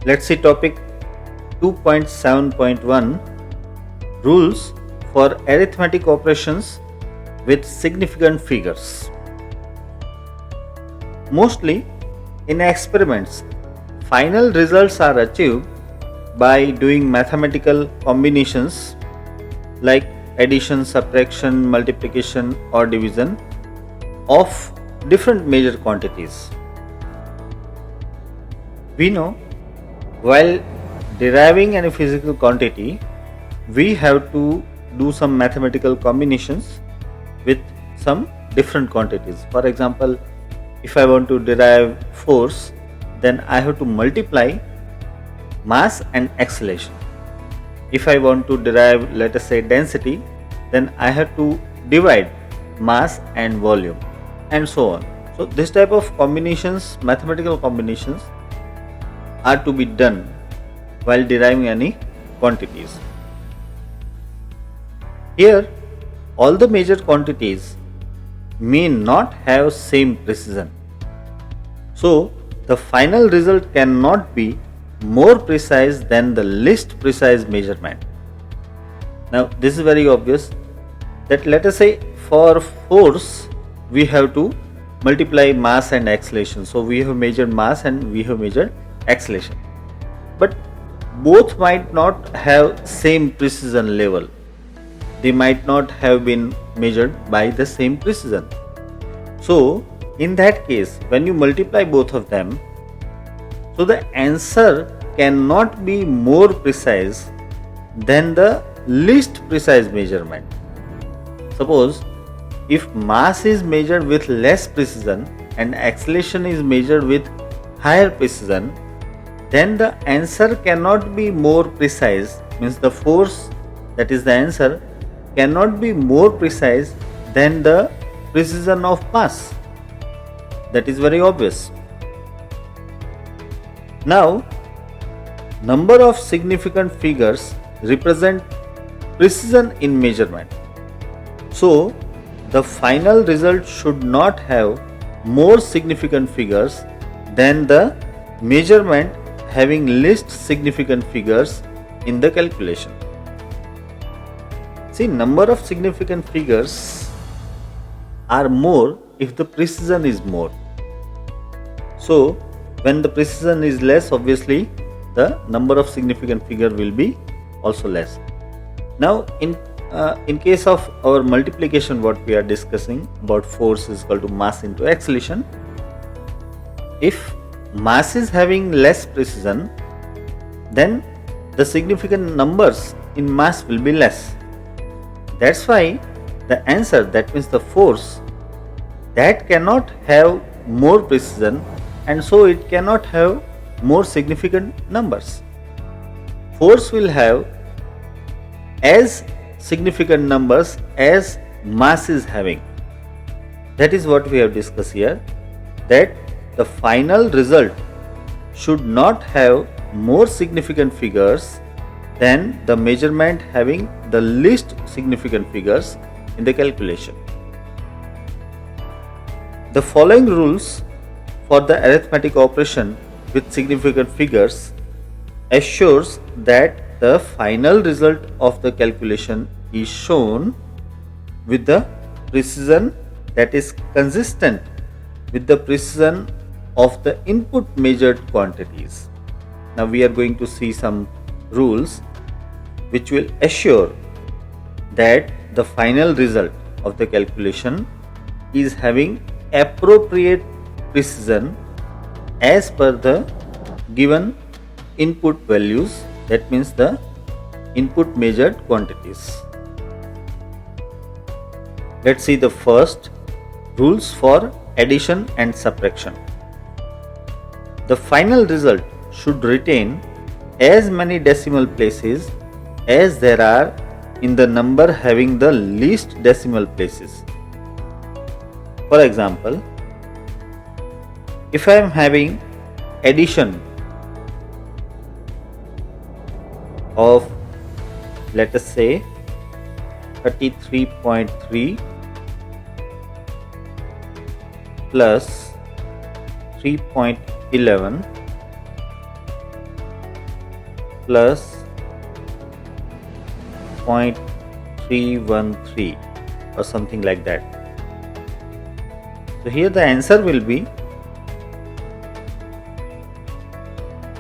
Let's see topic 2.7.1 Rules for Arithmetic Operations with Significant Figures. Mostly in experiments, final results are achieved by doing mathematical combinations like addition, subtraction, multiplication or division of different major quantities. We know while deriving any physical quantity, we have to do some mathematical combinations with some different quantities. For example, if I want to derive force, then I have to multiply mass and acceleration. If I want to derive, let us say, density, then I have to divide mass and volume, and so on. So this type of combinations, mathematical combinations, are to be done while deriving any quantities. Here, all the major quantities may not have same precision. So, the final result cannot be more precise than the least precise measurement. Now, this is very obvious that let us say for force, we have to multiply mass and acceleration. So, we have measured mass and we have measured acceleration, but both might not have same precision level. They might not have been measured by the same precision. So in that case, when you multiply both of them, so the answer cannot be more precise than the least precise measurement. Suppose if mass is measured with less precision and acceleration is measured with higher precision, then the answer cannot be more precise, means the force, that is the answer, cannot be more precise than the precision of mass. That is very obvious. Now, number of significant figures represent precision in measurement. So, the final result should not have more significant figures than the measurement having least significant figures in the calculation. See, number of significant figures are more if the precision is more. So, when the precision is less, obviously the number of significant figure will be also less. Now, in case of our multiplication, what we are discussing about force is equal to mass into acceleration. If mass is having less precision, then the significant numbers in mass will be less. That's why the answer, that means the force, that cannot have more precision, and so it cannot have more significant numbers. Force will have as significant numbers as mass is having. That is what we have discussed here, that the final result should not have more significant figures than the measurement having the least significant figures in the calculation. The following rules for the arithmetic operation with significant figures assures that the final result of the calculation is shown with the precision that is consistent with the precision of the input measured quantities. Now we are going to see some rules which will assure that the final result of the calculation is having appropriate precision as per the given input values, that means the input measured quantities. Let's see the first rules for addition and subtraction. The final result should retain as many decimal places as there are in the number having the least decimal places. For example, if I am having addition of, let us say, 33.3 plus 3.11 plus 0.313 or something like that. So here the answer will be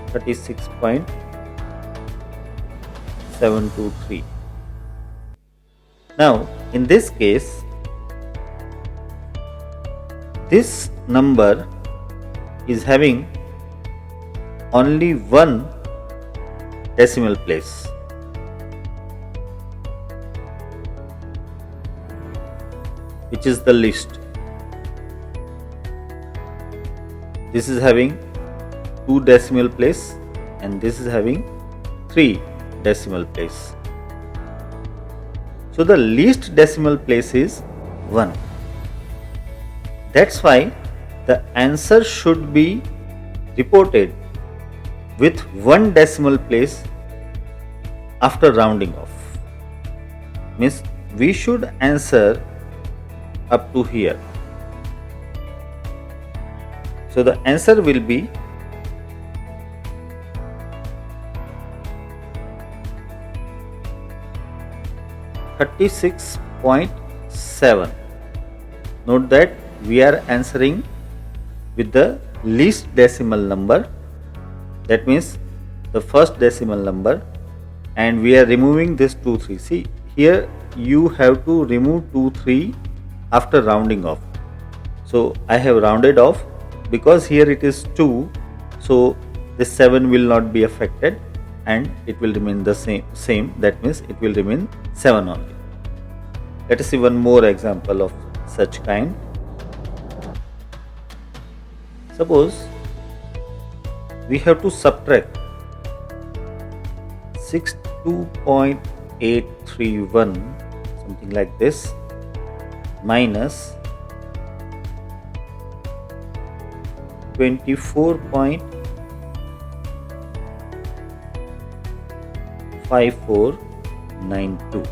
36.723. Now in this case, this number is having only one decimal place. Which is the least. This is having 2 decimal place and this is having 3 decimal place. So the least decimal place is 1. That's why the answer should be reported with 1 decimal place after rounding off. Means we should answer up to here. So the answer will be 36.7. Note that we are answering with the least decimal number, that means the first decimal number, and we are removing this 2 3. See here you have to remove 2 3 after rounding off. So I have rounded off because here it is 2, so this 7 will not be affected and it will remain the same, that means it will remain 7 only. Let us see one more example of such kind. Suppose we have to subtract 62.831, something like this, minus 24.5492.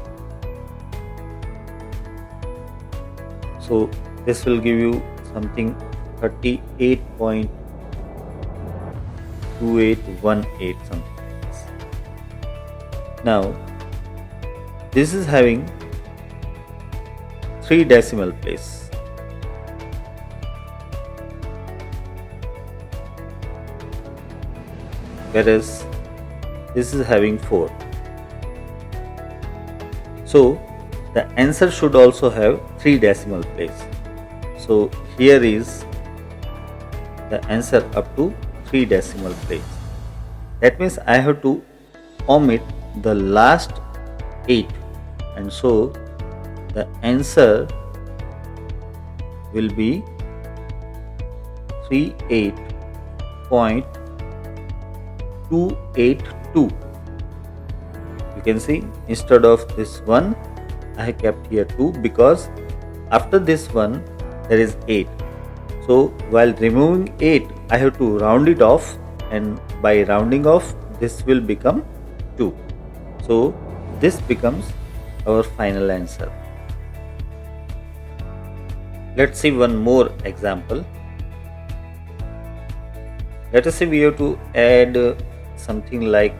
So this will give you something 38.2818, something like this. Now this is having 3 decimal place. Whereas this is having 4. So the answer should also have 3 decimal place. So here is the answer up to 3 decimal place. That means I have to omit the last 8, and so the answer will be 38.282. You can see instead of this 1 I have kept here 2 because after this 1 there is 8. So while removing 8 I have to round it off, and by rounding off this will become 2. So this becomes our final answer. Let's see one more example. Let us say we have to add something like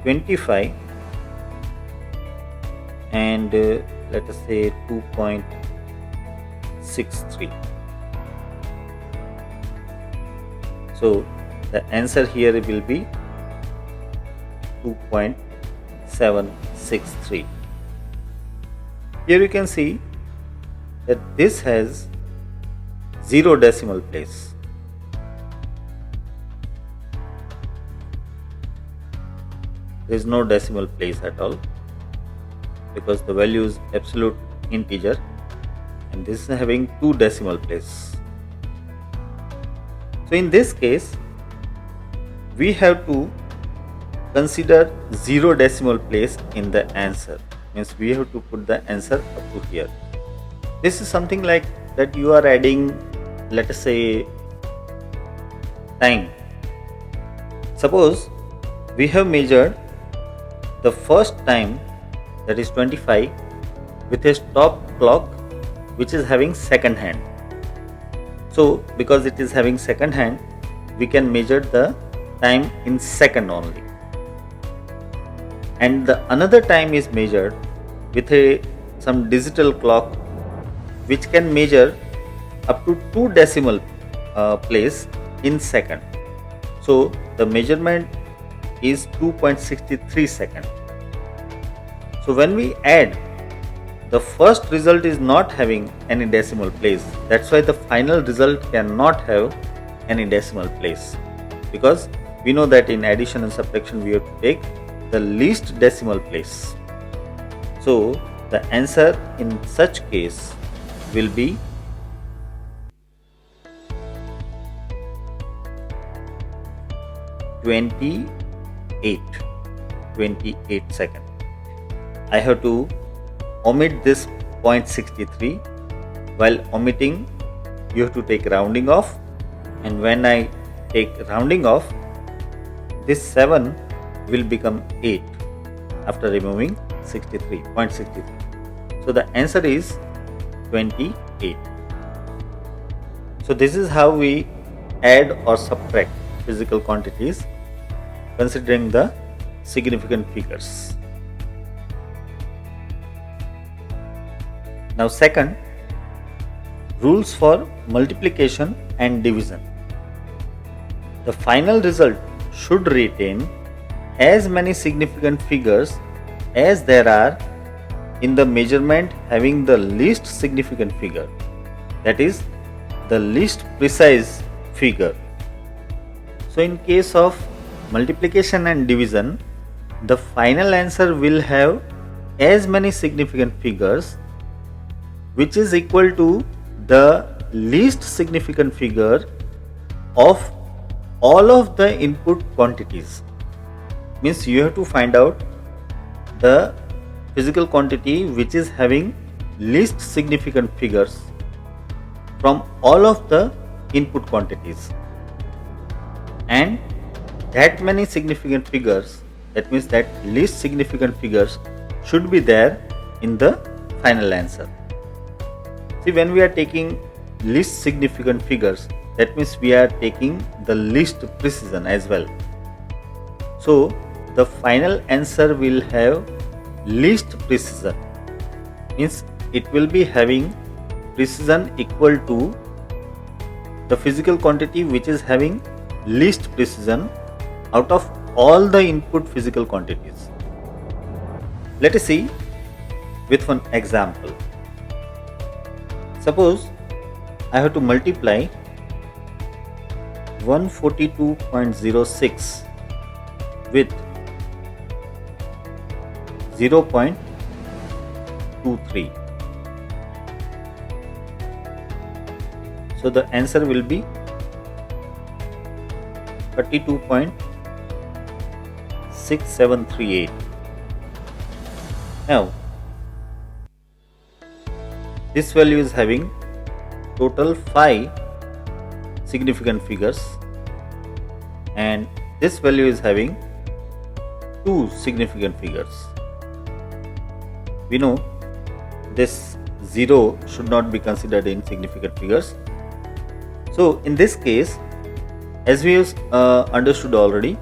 25 and let us say 2.63. So the answer here will be 2.763. Here you can see that this has 0 decimal place. There is no decimal place at all because the value is absolute integer, and this is having 2 decimal place. So in this case we have to consider 0 decimal place in the answer, means we have to put the answer up to here. This is something like that you are adding, let us say, time. Suppose we have measured the first time, that is 25, with a stop clock which is having second hand. So because it is having second hand, we can measure the time in second only, and the another time is measured with some digital clock which can measure up to 2 decimal place in second. So the measurement is 2.63 second. So when we add, the first result is not having any decimal place. That's why the final result cannot have any decimal place, because we know that in addition and subtraction we have to take the least decimal place. So the answer in such case will be 28 seconds. I have to omit this 0.63. While omitting, you have to take rounding off, and when I take rounding off, this 7 will become 8 after removing 0.63. So the answer is 28. So this is how we add or subtract physical quantities considering the significant figures. Now second, rules for multiplication and division. The final result should retain as many significant figures as there are in the measurement having the least significant figure, that is the least precise figure. So in case of multiplication and division, the final answer will have as many significant figures which is equal to the least significant figure of all of the input quantities. Means you have to find out the physical quantity which is having least significant figures from all of the input quantities, and that many significant figures, that means that least significant figures should be there in the final answer. See, when we are taking least significant figures, that means we are taking the least precision as well. So the final answer will have least precision, means it will be having precision equal to the physical quantity which is having least precision out of all the input physical quantities. Let us see with one example. Suppose I have to multiply 142.06 with 0.23. So the answer will be 32.6738. Now this value is having total 5 significant figures, and this value is having 2 significant figures. We know this 0 should not be considered in significant figures. So in this case, as we have understood already,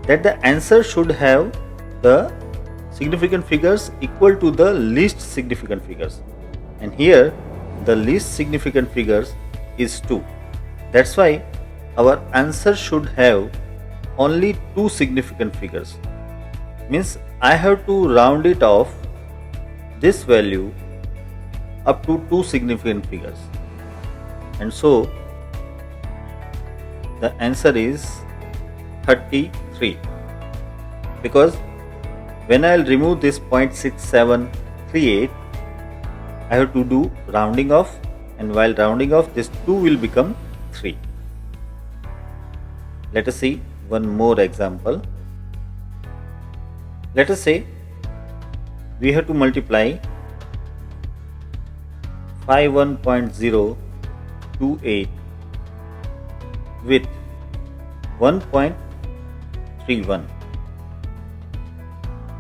that the answer should have the significant figures equal to the least significant figures, and here the least significant figures is 2. That's why our answer should have only 2 significant figures. Means I have to round it off this value up to 2 significant figures, and so the answer is 33, because when I will remove this 0.6738, I have to do rounding off, and while rounding off, this 2 will become 3. Let us see one more example. Let us say we have to multiply 51.028 with 1.31.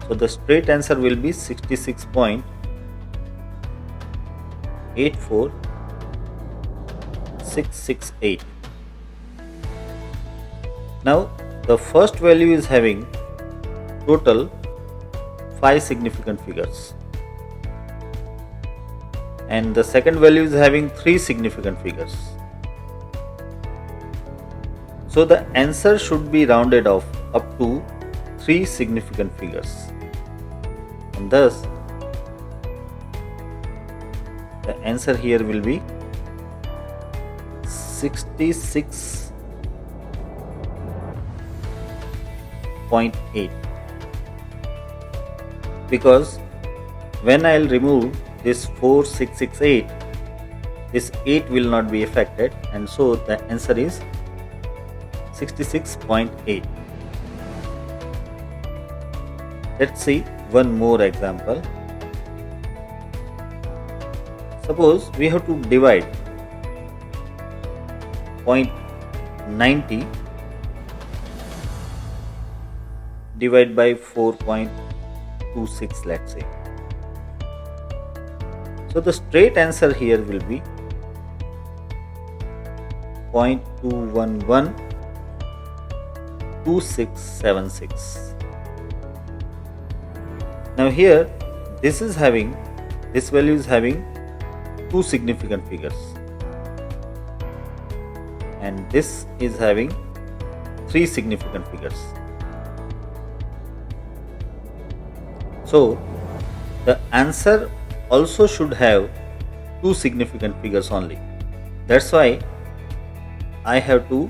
So the straight answer will be 66.84668. Now the first value is having total 5 significant figures and the second value is having 3 significant figures. So the answer should be rounded off up to 3 significant figures, and thus the answer here will be 66.8, because when I will remove this 4668, this 8 will not be affected, and so the answer is 66.8. Let's see one more example. Suppose we have to divide 0.90 divide by 4.26, let's say. So the straight answer here will be 0.2112676. Now here this value is having 2 significant figures and this is having 3 significant figures. So the answer also should have 2 significant figures only. That's why I have to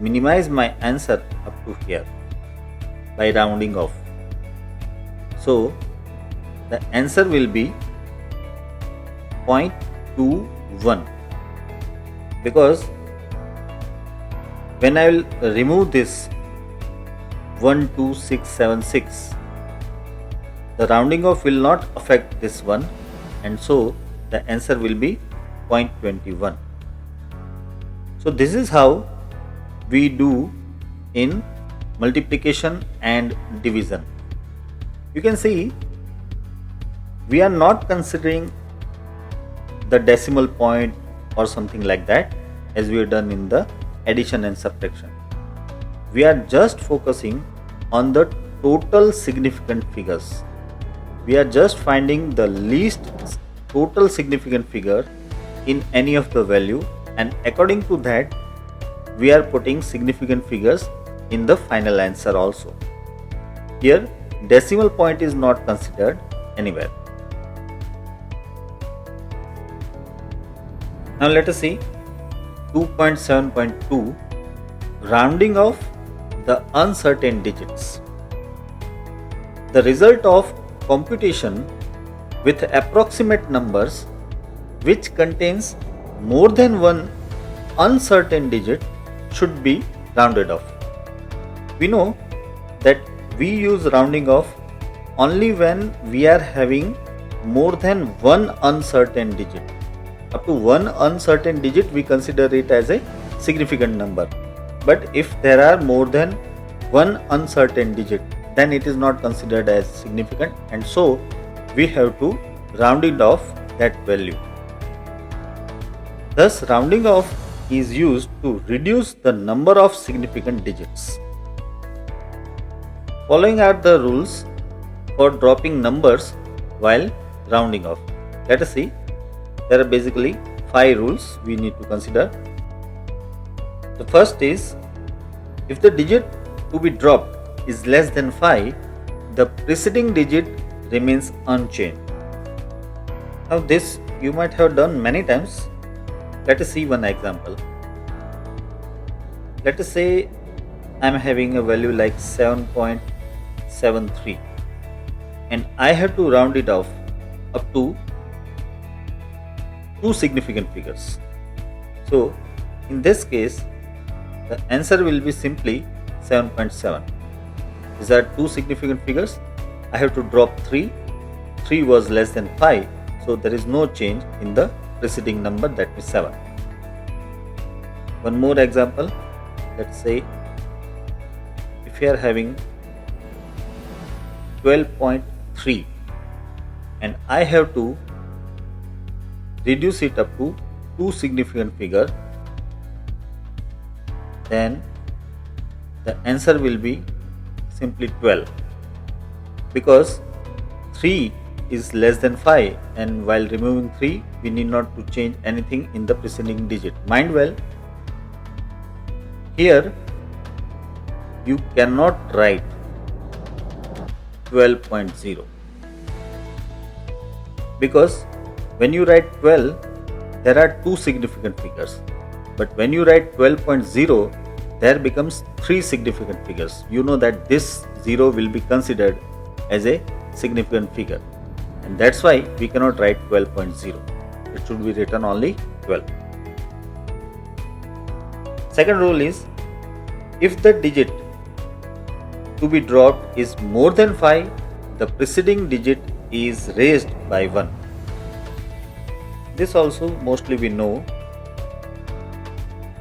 minimize my answer up to here by rounding off. So the answer will be 0.21, because when I will remove this 12676, the rounding off will not affect this one, and so the answer will be 0.21. So this is how we do in multiplication and division. You can see we are not considering the decimal point or something like that as we have done in the addition and subtraction. We are just focusing on the total significant figures. We are just finding the least total significant figure in any of the value, and according to that we are putting significant figures in the final answer also. Here decimal point is not considered anywhere. Now let us see 2.7.2, rounding off the uncertain digits. The result of computation with approximate numbers which contains more than one uncertain digit should be rounded off. We know that we use rounding off only when we are having more than one uncertain digit. Up to one uncertain digit we consider it as a significant number, but if there are more than one uncertain digit, then it is not considered as significant, and so we have to round it off that value. Thus rounding off is used to reduce the number of significant digits. Following are the rules for dropping numbers while rounding off. Let us see. There are basically 5 rules we need to consider. The first is, if the digit to be dropped is less than 5, the preceding digit remains unchanged. Now this you might have done many times. Let us see one example. Let us say I am having a value like 7.73 and I have to round it off up to 2 significant figures. So in this case the answer will be simply 7.7. These are 2 significant figures. I have to drop 3. 3 was less than 5, so there is no change in the preceding number, that is 7. One more example. Let's say if you are having 12.3 and I have to reduce it up to 2 significant figure, then the answer will be simply 12, because 3 is less than 5, and while removing 3 we need not to change anything in the preceding digit. Mind well, here you cannot write 12.0, because when you write 12 there are two significant figures, but when you write 12.0 there becomes three significant figures. You know that this 0 will be considered as a significant figure, and that's why we cannot write 12.0. It should be written only 12. Second rule is, if the digit to be dropped is more than 5, the preceding digit is raised by 1. This also mostly we know.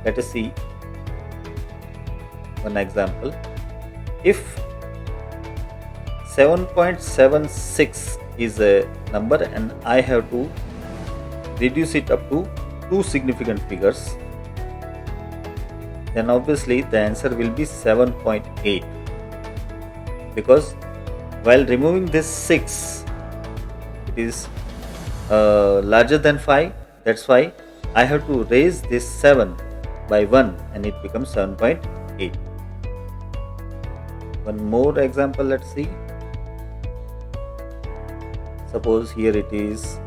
Let us see one example. If 7.76 is a number and I have to reduce it up to two significant figures, then obviously the answer will be 7.8, because while removing this 6 it is larger than 5, that's why I have to raise this 7 by 1 and it becomes 7.8. One more example, let's see. Suppose here it is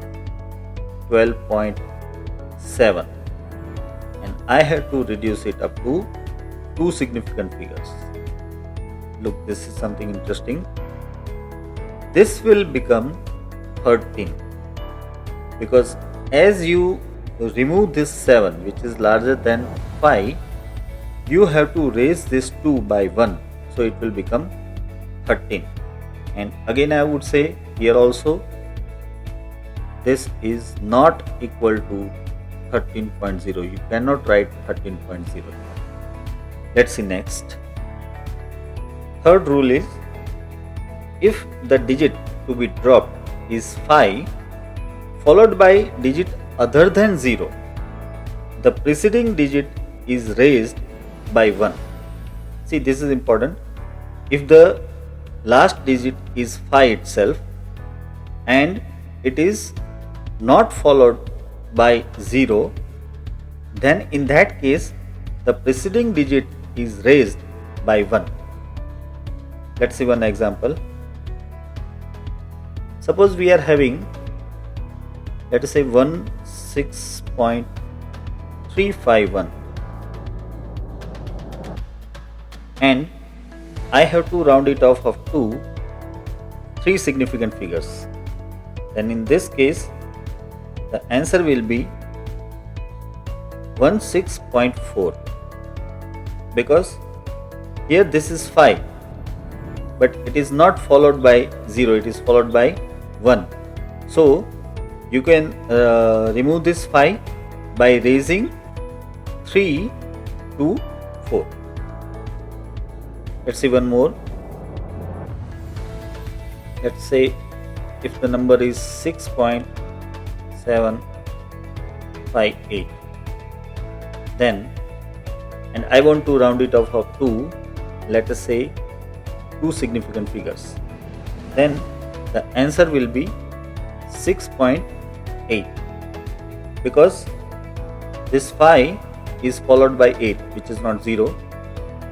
12.7 and I have to reduce it up to two significant figures. Look, this is something interesting. This will become 13, because as you remove this 7 which is larger than 5, you have to raise this 2 by 1, so it will become 13. And again I would say here also this is not equal to 13.0. You cannot write 13.0. Let's see next. Third rule is, if the digit to be dropped is 5 followed by digit other than 0, the preceding digit is raised by 1. See, this is important. If the last digit is 5 itself and it is not followed by 0, then in that case the preceding digit is raised by 1. Let's see one example. Suppose we are having, let us say 16.351 and I have to round it off of to three significant figures. Then in this case the answer will be 16.4, because here this is 5 but it is not followed by 0, it is followed by 1. So you can remove this 5 by raising 3 to 4. Let's see one more. Let's say if the number is 6.758, then, and I want to round it off of 2, let us say two significant figures, then the answer will be 6.8, because this 5 is followed by 8 which is not 0,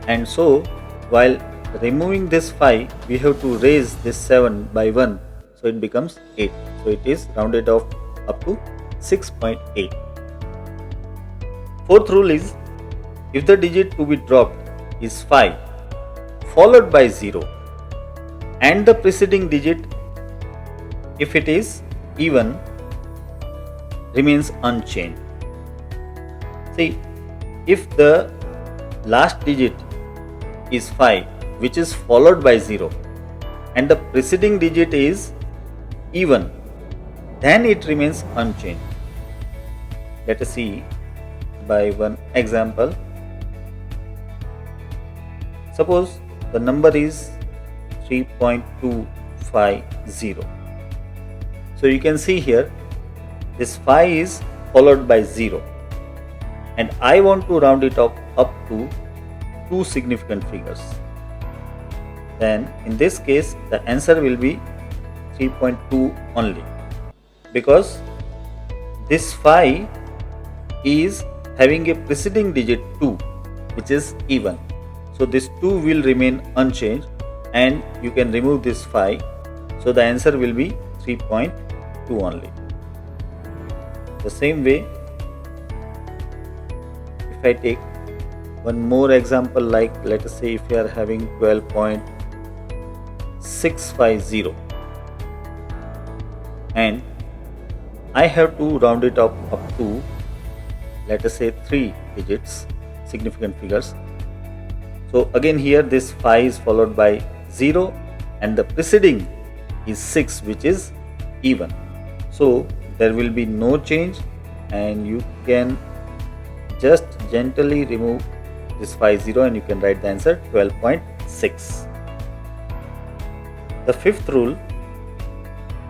and so while removing this 5 we have to raise this 7 by 1, so it becomes 8, so it is rounded off up to 6.8. Fourth rule is, if the digit to be dropped is 5 followed by 0 and the preceding digit, if it is even, remains unchanged. See, if the last digit is 5 which is followed by 0 and the preceding digit is even, then it remains unchanged. Let us see by one example. Suppose the number is 3.250. So you can see here this 5 is followed by 0 and I want to round it up to two significant figures. Then in this case the answer will be 3.2 only, because this 5 is having a preceding digit 2 which is even. So this 2 will remain unchanged and you can remove this 5. So the answer will be 3.2 only. The same way, if I take one more example, like let us say if you are having 12.650 and I have to round it up to, let us say, 3 digits, significant figures. So again here this 5 is followed by 0 and the preceding is 6 which is even. So there will be no change and you can just gently remove this 50 and you can write the answer 12.6. The fifth rule: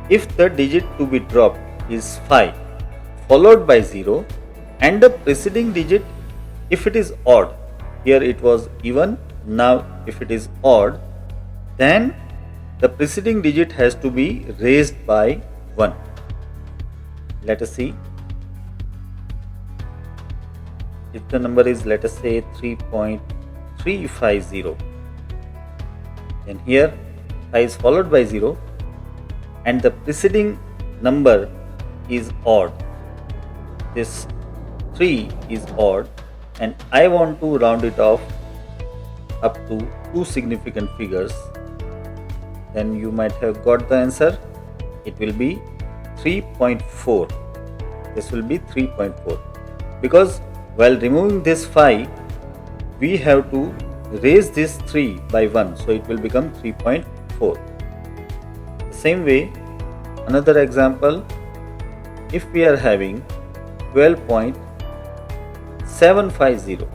if the digit to be dropped is 5 followed by 0 and the preceding digit, if it is odd, here it was even, now if it is odd, then the preceding digit has to be raised by 1. Let us see. If the number is, let us say, 3.350, then here 5 is followed by 0 and the preceding number is odd. This 3 is odd and I want to round it off up to 2 significant figures. Then you might have got the answer. It will be 3.4. This will be 3.4, because while removing this 5 we have to raise this 3 by 1, so it will become 3.4. The same way, another example, if we are having 12.750,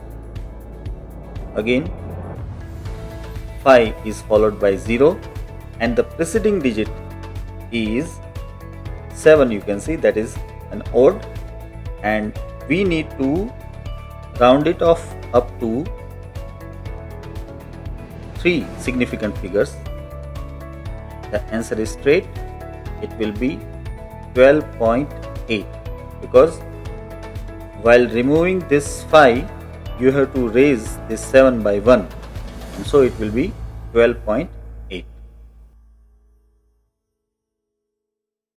again 5 is followed by 0 and the preceding digit is 7, you can see that is an odd, and we need to round it off up to 3 significant figures. The answer is straight. It will be 12.8, because while removing this 5 you have to raise this 7 by 1, and so it will be 12.8.